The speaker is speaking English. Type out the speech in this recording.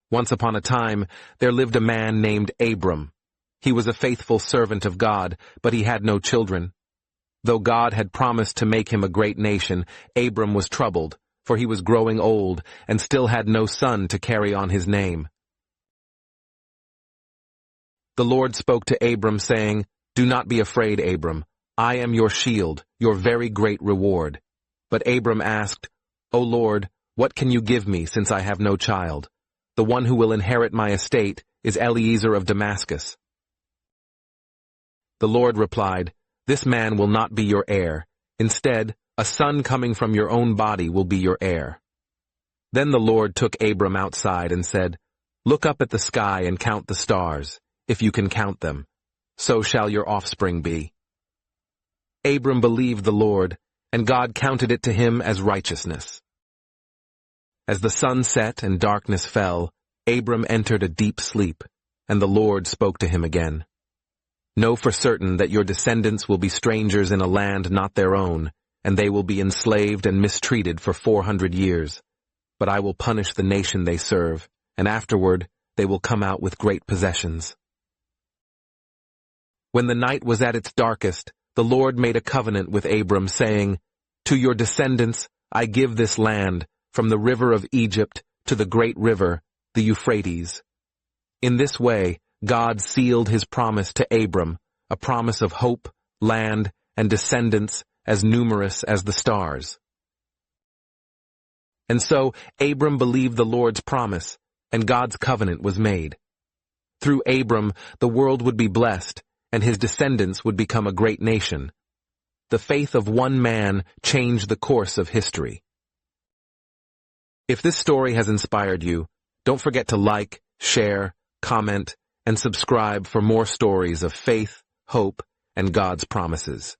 Once upon a time, there lived a man named Abram. He was a faithful servant of God, but he had no children. Though God had promised to make him a great nation, Abram was troubled, for he was growing old and still had no son to carry on his name. The Lord spoke to Abram, saying, "Do not be afraid, Abram. I am your shield, your very great reward." But Abram asked, "O Lord, what can you give me, since I have no child? The one who will inherit my estate is Eliezer of Damascus." The Lord replied, "This man will not be your heir. Instead, a son coming from your own body will be your heir." Then the Lord took Abram outside and said, "Look up at the sky and count the stars, if you can count them. So shall your offspring be." Abram believed the Lord, and God counted it to him as righteousness. As the sun set and darkness fell, Abram entered a deep sleep, and the Lord spoke to him again. "Know for certain that your descendants will be strangers in a land not their own, and they will be enslaved and mistreated for 400 years. But I will punish the nation they serve, and afterward they will come out with great possessions." When the night was at its darkest, the Lord made a covenant with Abram, saying, "To your descendants I give this land, from the river of Egypt to the great river, the Euphrates." In this way, God sealed his promise to Abram, a promise of hope, land, and descendants as numerous as the stars. And so Abram believed the Lord's promise, and God's covenant was made. Through Abram, the world would be blessed, and his descendants would become a great nation. The faith of one man changed the course of history. If this story has inspired you, don't forget to like, share, comment, and subscribe for more stories of faith, hope, and God's promises.